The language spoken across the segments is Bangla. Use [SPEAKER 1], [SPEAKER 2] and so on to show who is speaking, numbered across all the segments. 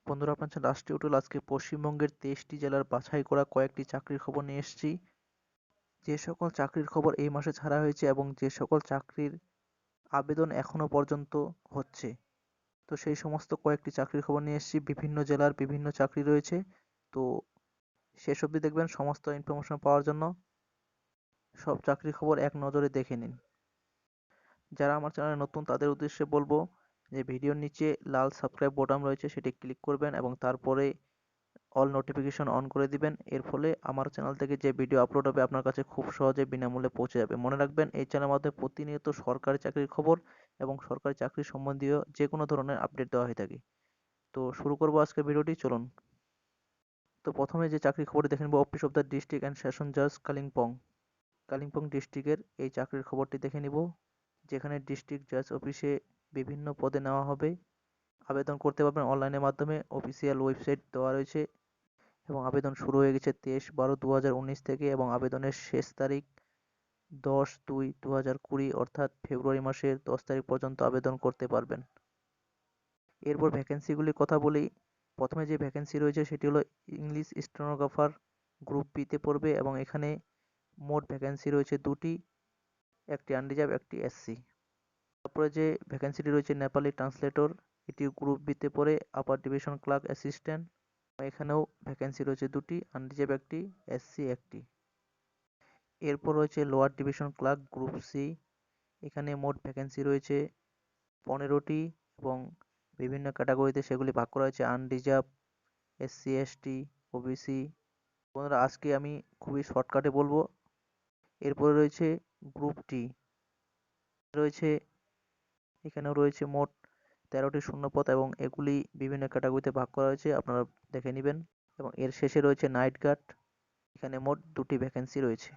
[SPEAKER 1] বন্ধুরা, আপনার চ্যানেল রাষ্ট্রীয় টোল আজকে পশ্চিমবঙ্গের 23টি জেলার বাছাই করা কয়েকটি চাকরির খবর নিয়ে এসেছি। যে সকল চাকরির খবর এই মাসে ছাড়া হয়েছে এবং যে সকল চাকরির আবেদন এখনো পর্যন্ত হচ্ছে, তো সেই সমস্ত কয়েকটি চাকরির খবর নিয়ে এসেছি। বিভিন্ন জেলার বিভিন্ন চাকরি রয়েছে, তো শেষ অবধি দেখবেন। সমস্ত ইনফরমেশন পাওয়ার জন্য সব চাকরির খবর এক নজরে দেখে নিন। যারা আমার চ্যানেলে নতুন তাদের উদ্দেশ্যে বলবো যে ভিডিওর নিচে লাল সাবস্ক্রাইব বোতাম রয়েছে, সেটি ক্লিক করবেন এবং তারপরে অল নোটিফিকেশন অন করে দিবেন। এর ফলে আমার চ্যানেল থেকে যে ভিডিও আপলোড হবে আপনার কাছে খুব সহজে বিনামূল্যে পৌঁছে যাবে। মনে রাখবেন, এই চ্যানেলের মাধ্যমে প্রতিনিয়ত সরকারি চাকরির খবর এবং সরকারি চাকরি সম্বন্ধীয় যে কোনো ধরনের আপডেট দেওয়া হয়ে থাকে। তো শুরু করবো আজকের ভিডিওটি, চলুন। তো প্রথমে যে চাকরির খবরটি দেখে নেব, office of the district and session জাজ কালিম্পং ডিস্ট্রিক্টের এই চাকরির খবরটি দেখে নিব, যেখানে ডিস্ট্রিক্ট জাজ অফিসে বিভিন্ন পদে নেওয়া হবে। আবেদন করতে পারবেন অনলাইনের মাধ্যমে, অফিসিয়াল ওয়েবসাইট দেওয়া রয়েছে এবং আবেদন শুরু হয়ে গেছে 23/12/2019 থেকে এবং আবেদনের শেষ তারিখ 10/2/2020 অর্থাৎ ফেব্রুয়ারি মাসের 10 তারিখ পর্যন্ত আবেদন করতে পারবেন। এরপর ভ্যাকেন্সিগুলির কথা বলি। প্রথমে যে ভ্যাকেন্সি রয়েছে সেটি হলো ইংলিশ স্টেনোগ্রাফার, গ্রুপ বিতে পড়বে এবং এখানে মোট ভ্যাকেন্সি রয়েছে দুটি, একটি আনরিজার্ভ, একটি এসসি। তারপরে যে ভ্যাকেন্সিটি রয়েছে নেপালি ট্রান্সলেটর, এটি গ্রুপ বিতে পড়ে, আপার ডিভিশন ক্লার্ক অ্যাসিস্ট্যান্ট। এখানেও ভ্যাকেন্সি রয়েছে দুটি, আনরিজার্ভ একটি, এসসি একটি। এরপর রয়েছে lower division clerk group C, এখানে মোট ভ্যাকেন্সি রয়েছে 15টি এবং বিভিন্ন ক্যাটাগরিতে সেগুলি ভাগ করা হয়েছে, আনরিজার্ভ, এসসি এসটি, ওবিসি। বন্ধুরা, আজকে আমি খুবই শর্টকাটে বলবো। এরপরে রয়েছে গ্রুপ ডি, রয়েছে এখানেও রয়েছে মোট 13টি শূন্যপদ এবং এগুলি বিভিন্ন ক্যাটাগরিতে ভাগ করা হয়েছে, আপনারা দেখে নেবেন। এবং এর শেষে রয়েছে নাইট গার্ড, এখানে মোট 2টি ভ্যাকেন্সি রয়েছে।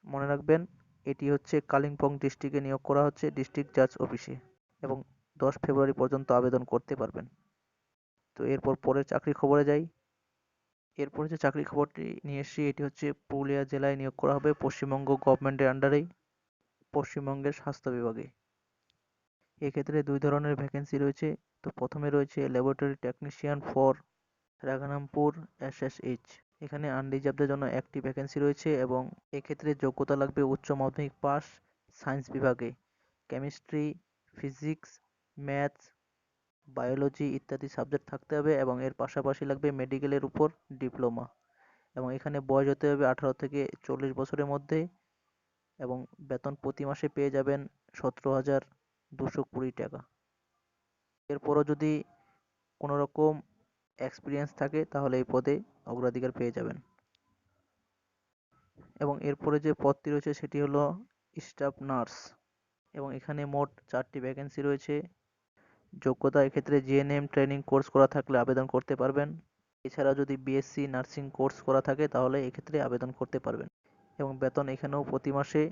[SPEAKER 1] মনে রাখবেন, এটি হচ্ছে কালিম্পং ডিস্ট্রিক্টে নিয়োগ করা হচ্ছে ডিস্ট্রিক্ট জাজ অফিসে এবং 10 ফেব্রুয়ারি পর্যন্ত আবেদন করতে পারবেন। তো এরপর পরের চাকরির খবরে যাই। এরপরে যে চাকরির খবরটি নিয়ে এসেছি এটি হচ্ছে পুরুলিয়া জেলায় নিয়োগ করা হবে পশ্চিমবঙ্গ গভর্নমেন্টের আন্ডারেই, পশ্চিমবঙ্গের স্বাস্থ্য বিভাগে। এক্ষেত্রে দুই ধরনের ভ্যাকেন্সি রয়েছে। তো প্রথমে রয়েছে ল্যাবরেটরি টেকনিশিয়ান ফর রাঘানামপুর এসএসএইচ, এখানে আনরিজার্ভদের জন্য একটি ভ্যাকেন্সি রয়েছে এবং এক্ষেত্রে যোগ্যতা লাগবে উচ্চ মাধ্যমিক পাস সায়েন্স বিভাগে, কেমিস্ট্রি, ফিজিক্স, ম্যাথস, বায়োলজি ইত্যাদি সাবজেক্ট থাকতে হবে এবং এর পাশাপাশি লাগবে মেডিকেলের উপর ডিপ্লোমা এবং এখানে বয়স হতে হবে 18 থেকে 40 বছরের মধ্যে এবং বেতন প্রতি মাসে পেয়ে যাবেন 17,220 টাকা। এরপরও যদি কোনো রকম এক্সপিরিয়েন্স থাকে তাহলে এই পদে অগ্রাধিকার পেয়ে যাবেন। এবং এরপরে যে পদটি রয়েছে সেটি হলো স্টাফ নার্স এবং এখানে মোট 4টি ভ্যাকেন্সি রয়েছে। যোগ্যতা এক্ষেত্রে জিএনএম ট্রেনিং কোর্স করা থাকলে আবেদন করতে পারবেন। এছাড়া যদি বিএসসি নার্সিং কোর্স করা থাকে তাহলে এক্ষেত্রে আবেদন করতে পারবেন এবং বেতন এখানেও প্রতি মাসে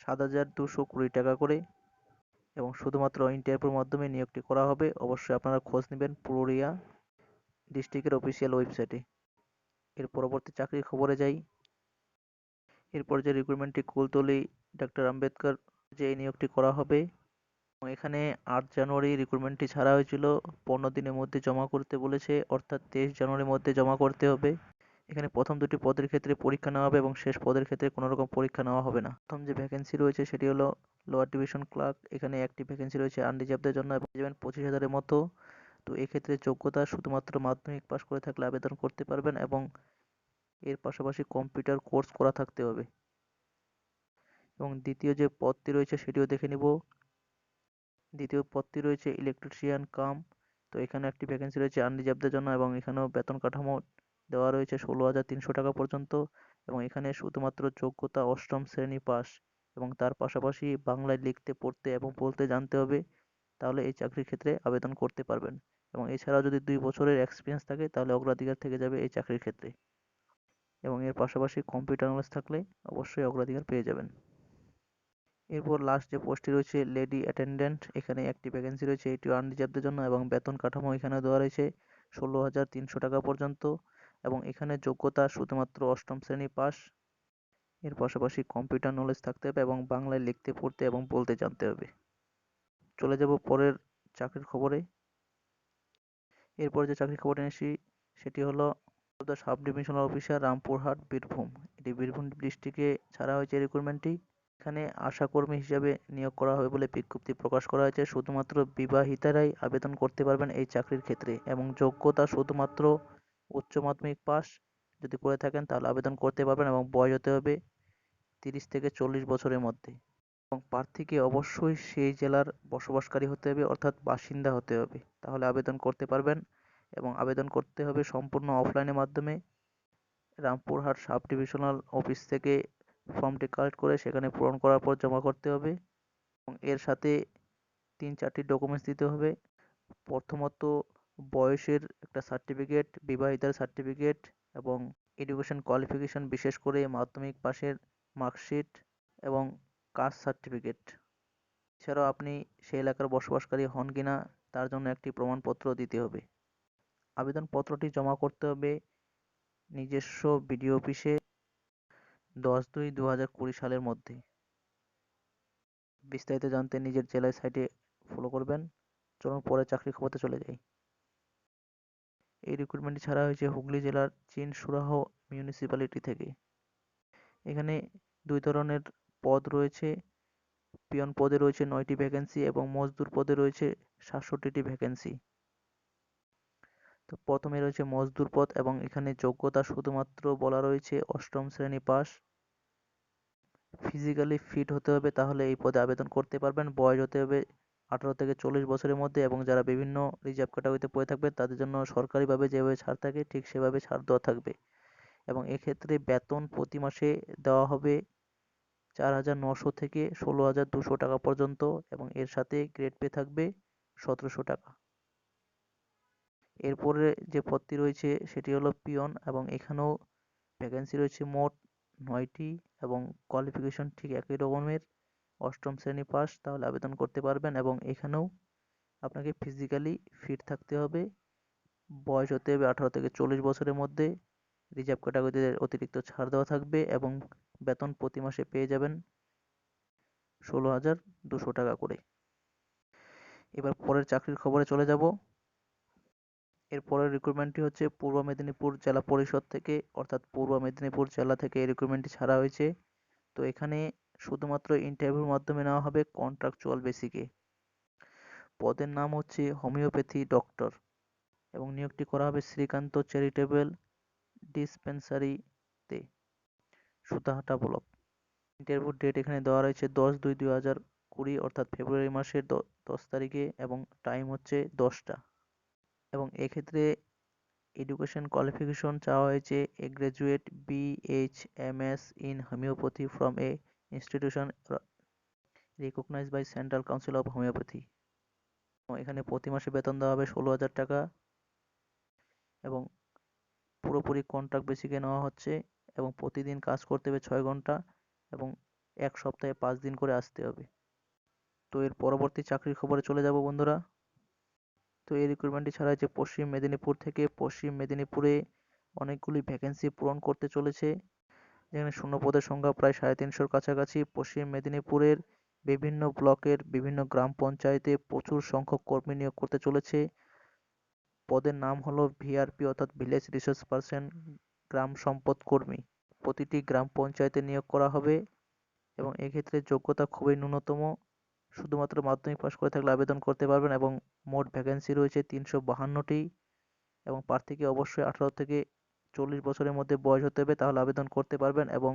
[SPEAKER 1] 7,220 টাকা করে এবং শুধুমাত্র ইন্টারভিউর মাধ্যমে নিয়োগটি করা হবে। অবশ্যই আপনারা খোঁজ নেবেন পুরুলিয়া ডিস্ট্রিক্টের অফিসিয়াল ওয়েবসাইটে। এর পরবর্তী চাকরির খবরে যাই। এরপর যে রিক্রুটমেন্টটি কুলতলি ডক্টর আম্বেদকর যে এই নিয়োগটি করা হবে এবং এখানে 8 জানুয়ারি রিক্রুটমেন্টটি ছাড়া হয়েছিল, 15 দিনের মধ্যে জমা করতে বলেছে, অর্থাৎ 23 জানুয়ারির মধ্যে জমা করতে হবে। এখানে প্রথম দুটি পদের ক্ষেত্রে পরীক্ষা নেওয়া হবে এবং শেষ পদের ক্ষেত্রে কোনো রকম পরীক্ষা নেওয়া হবে না। প্রথম যে ভ্যাকেন্সি রয়েছে সেটি হলো লোয়ার ডিভিশন ক্লার্ক, এখানে একটি ভ্যাকেন্সি রয়েছে আনরিজার্ভদের জন্য এবং 25,000-এর মতো। তো এক্ষেত্রে যোগ্যতা শুধুমাত্র মাধ্যমিক পাস করে থাকলে আবেদন করতে পারবেন এবং এর পাশাপাশি কম্পিউটার কোর্স করা থাকতে হবে। এবং দ্বিতীয় যে পদটি রয়েছে সেটিও দেখে নিব। দ্বিতীয় পদটি রয়েছে ইলেকট্রিশিয়ান কাম, তো এখানে একটি ভ্যাকেন্সি রয়েছে আনরিজার্ভদের জন্য এবং এখানেও বেতন কাঠামো দেওয়া রয়েছে 16,300 টাকা পর্যন্ত এবং এখানে শুধুমাত্র যোগ্যতা 8ম শ্রেণী পাস এবং তার পাশাপাশি বাংলায় লিখতে, পড়তে এবং বলতে জানতে হবে, তাহলে এই চাকরির ক্ষেত্রে আবেদন করতে পারবেন। এবং এছাড়াও যদি 2 বছরের এক্সপিরিয়েন্স থাকে তাহলে অগ্রাধিকার থেকে যাবে এই চাকরির ক্ষেত্রে এবং এর পাশাপাশি কম্পিউটার নলেজ থাকলে অবশ্যই অগ্রাধিকার পেয়ে যাবেন। এরপর লাস্ট যে পোস্টটি রয়েছে লেডি অ্যাটেন্ডেন্ট, এখানে একটি ভ্যাকেন্সি রয়েছে, এটিও আনরিজার্ভদের জন্য এবং বেতন কাঠামো এখানে দেওয়া রয়েছে 16,300 টাকা পর্যন্ত এবং এখানে যোগ্যতা শুধুমাত্র 8ম শ্রেণী পাস, এর পাশাপাশি কম্পিউটার নলেজ থাকতে হবে এবং বাংলায় লিখতে, পড়তে এবং বলতে জানতে হবে। চলে যাব পরের চাকরির খবরে। এরপর যে চাকরির খবরটা নিচ্ছি সেটি হলো sub divisional officer, Rampurhat, Birbhum. এটি বীরভূম ডিস্ট্রিক্টে ছাড়া হয়েছে রিক্রুটমেন্টটি। এখানে আশাকর্মী হিসাবে নিয়োগ করা হবে বলে বিজ্ঞপ্তি প্রকাশ করা হয়েছে। শুধুমাত্র বিবাহিতারাই আবেদন করতে পারবেন এই চাকরির ক্ষেত্রে, এবং যোগ্যতা শুধুমাত্র উচ্চ মাধ্যমিক পাস যদি করে থাকেন তাহলে আবেদন করতে পারবেন, এবং বয়স হতে হবে 30 থেকে 40 বছরের মধ্যে, এবং প্রার্থীকে অবশ্যই সেই জেলার বসবাসকারী হতে হবে, অর্থাৎ বাসিন্দা হতে হবে, তাহলে আবেদন করতে পারবেন। এবং আবেদন করতে হবে সম্পূর্ণ অফলাইনের মাধ্যমে। রামপুরহাট সাব ডিভিশনাল অফিস থেকে ফর্মটি কালেক্ট করে সেখানে পূরণ করার পর জমা করতে হবে, এবং এর সাথে 3-4টি ডকুমেন্টস দিতে হবে। প্রথমত বয়সের একটা সার্টিফিকেট, বিবাহিতার সার্টিফিকেট, এবং এডুকেশন কোয়ালিফিকেশন, বিশেষ করে মাধ্যমিক পাশের মার্কশিট এবং কাস্ট সার্টিফিকেট। এছাড়াও আপনি সেই এলাকার বসবাসকারী হন কিনা তার জন্য একটি প্রমাণপত্র দিতে হবে। আবেদনপত্রটি জমা করতে হবে নিজস্ব বিডিও অফিসে 10/2/2020 সালের মধ্যে। বিস্তারিত জানতে নিজের জেলার সাইটে ফলো করবেন। চলুন পরে চাকরির খবরে চলে যাই। এই রিক্রুটমেন্টটি ছাড়া হয়েছে হুগলি জেলার চিনসুরাহ মিউনিসিপ্যালিটি থেকে। এখানে 2 ধরনের পদ রয়েছে। পিয়ন পদে রয়েছে 9টি ভ্যাকেন্সি এবং মজদুর পদে রয়েছে 67টি ভ্যাকেন্সি। তো প্রথমে রয়েছে মজদুর পদ, এবং এখানে যোগ্যতা শুধুমাত্র বলা রয়েছে 8ম শ্রেণী পাস। ফিজিক্যালি ফিট হতে হবে, তাহলে এই পদে আবেদন করতে পারবেন। বয়স হতে হবে 18 থেকে 40 বছরের মধ্যে, এবং যারা বিভিন্ন রিজার্ভ ক্যাটাগরিতে পড়ে থাকবে তাদের জন্য সরকারিভাবে যেভাবে ছাড় থাকে ঠিক সেভাবে ছাড় দেওয়া থাকবে। এবং এক্ষেত্রে বেতন প্রতি মাসে দেওয়া হবে 4,900 থেকে 16,200 টাকা পর্যন্ত, এবং এর সাথে গ্রেড পে থাকবে 1,700 টাকা। এরপরে যে পদটি রয়েছে সেটি হলো পিয়ন, এবং এখানেও ভ্যাকেন্সি রয়েছে মোট 9টি, এবং কোয়ালিফিকেশন ঠিক একই রকমের, 8ম শ্রেণী পাস, তাহলে আবেদন করতে পারবেন। এবং এখানেও আপনাকে ফিজিক্যালি ফিট থাকতে হবে, বয়স হতে হবে 18 থেকে 40 বছরের মধ্যে, রিজার্ভ ক্যাটাগরিতে অতিরিক্ত ছাড় দেওয়া থাকবে, এবং বেতন প্রতি মাসে পেয়ে যাবেন 16,200 টাকা করে। এবার পরের চাকরির খবরে চলে যাব। এর পরের রিক্রুটমেন্টটি হচ্ছে পূর্ব মেদিনীপুর জেলা পরিষদ থেকে, অর্থাৎ পূর্ব মেদিনীপুর জেলা থেকে এই রিক্রুটমেন্টটি ছাড়া হয়েছে। তো এখানে শুধুমাত্র ইন্টারভিউর মাধ্যমে নেওয়া হবে কন্ট্রাকচুয়াল বেসিকে। পদের নাম হচ্ছে হোমিওপ্যাথি ডক্টর, এবং নিয়োগটি করা হবে শ্রীকান্ত চ্যারিটেবল ডিসপেন্সারিতে, সুতাহাটা ব্লক। ইন্টারভিউ ডেট এখানে দেওয়া রয়েছে 10/2/2020, অর্থাৎ ফেব্রুয়ারি মাসের 10 তারিখে, এবং টাইম হচ্ছে 10টা। এবং এক্ষেত্রে এডুকেশন কোয়ালিফিকেশন চাওয়া হয়েছে a graduate BH/MS in homeopathy from a institution recognized by central council of homeopathy. এখানে প্রতি মাসে বেতন দেওয়া হবে 16,000 টাকা, এবং পুরোপুরি কন্ট্রাক্ট বেসিকে নেওয়া হচ্ছে, এবং প্রতিদিন কাজ করতে হবে 6 ঘন্টা, এবং 1 সপ্তাহে 5 দিন করে আসতে হবে। তো এর পরবর্তী চাকরির খবরে চলে যাব বন্ধুরা। তো এই রিক্রুটমেন্টটি ছাড়া হয়েছে পশ্চিম মেদিনীপুর থেকে। পশ্চিম মেদিনীপুরে অনেকগুলি ভ্যাকেন্সি পূরণ করতে চলেছে, যেখানে শূন্য পদের সংখ্যা প্রায় 350-র কাছাকাছি। পশ্চিম মেদিনীপুরের বিভিন্ন ব্লকের বিভিন্ন গ্রাম পঞ্চায়েতে প্রচুর সংখ্যক কর্মী নিয়োগ করতে চলেছে। পদের নাম হলো VRP, অর্থাৎ ভিলেজ রিসোর্স পার্সন, গ্রাম সম্পদ কর্মী। প্রতিটি গ্রাম পঞ্চায়েতে নিয়োগ করা হবে, এবং এক্ষেত্রে যোগ্যতা খুবই ন্যূনতম, শুধুমাত্র মাধ্যমিক পাস করে থাকলে আবেদন করতে পারবেন। এবং মোট ভ্যাকেন্সি রয়েছে 352টি, এবং প্রার্থীকে অবশ্যই 18 থেকে 40 বছরের মধ্যে বয়স হতে হবে, তাহলে আবেদন করতে পারবেন। এবং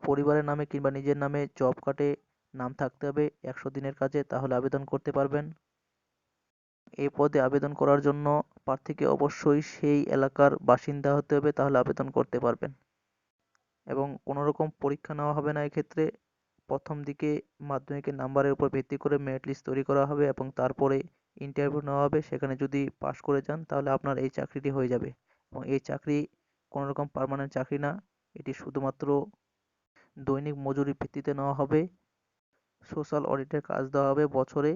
[SPEAKER 1] পরিবারের নামে কিংবা নিজের নামে জব কার্ডে নাম থাকতে হবে 100 দিনের কাজে, তাহলে আবেদন করতে পারবেন। এই পদে আবেদন করার জন্য প্রার্থীকে অবশ্যই সেই এলাকার বাসিন্দা হতে হবে, তাহলে আবেদন করতে পারবেন। এবং কোনো রকম পরীক্ষা নেওয়া হবে না এক্ষেত্রে। প্রথম দিকে মাধ্যমিকের নাম্বারের উপর ভিত্তি করে মেরিট লিস্ট তৈরি করা হবে, এবং তারপরে ইন্টারভিউ নেওয়া হবে। সেখানে যদি পাস করে যান তাহলে আপনার এই চাকরিটি হয়ে যাবে। এবং এই চাকরি কোনো রকম পার্মানেন্ট চাকরি না, এটি শুধুমাত্র দৈনিক মজুরি ভিত্তিতে নেওয়া হবে। সোশ্যাল অডিটের কাজ দেওয়া হবে বছরে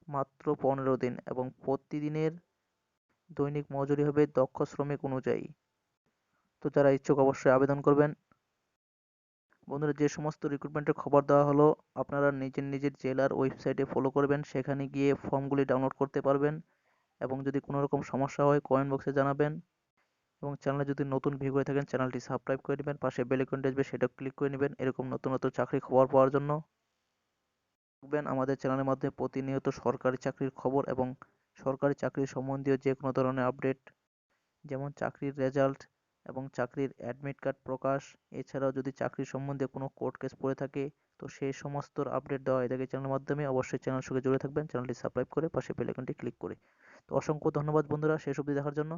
[SPEAKER 1] মাত্র 15 দিন, এবং প্রতিদিনের দৈনিক মজুরি হবে দক্ষ শ্রমিক অনুযায়ী। তো যারা ইচ্ছুক অবশ্যই আবেদন করবেন। বন্ধুরা, যে সমস্ত রিক্রুটমেন্টের খবর দেওয়া হলো আপনারা নিজের নিজের জেলার ওয়েবসাইটে ফলো করবেন, সেখানে গিয়ে ফর্মগুলি ডাউনলোড করতে পারবেন। এবং যদি কোনো রকম সমস্যা হয় কমেন্ট বক্সে জানাবেন, এবং চ্যানেলে যদি নতুন ভিউ করে থাকেন চ্যানেলটি সাবস্ক্রাইব করে নেবেন, পাশে বেল আইকনটি আসবে সেটা ক্লিক করে নেবেন এরকম নতুন নতুন চাকরির খবর পাওয়ার জন্য। দেখবেন আমাদের চ্যানেলের মাধ্যমে প্রতিনিয়ত সরকারি চাকরির খবর এবং সরকারি চাকরি সম্বন্ধীয় যে কোনো ধরনের আপডেট, যেমন চাকরির রেজাল্ট এবং চাকরির অ্যাডমিট কার্ড প্রকাশ, এছাড়াও যদি চাকরি সম্বন্ধে কোনো কোর্ট কেস পড়ে থাকে তো সেই সমস্ত আপডেট দেওয়া হয়ে থাকে চ্যানেলের মাধ্যমে। অবশ্যই চ্যানেলের সঙ্গে জুড়ে থাকবেন, চ্যানেলটি সাবস্ক্রাইব করে পাশে বেল আইকনটি ক্লিক করে। তো অসংখ্য ধন্যবাদ বন্ধুরা শেষ অবধি দেখার জন্য।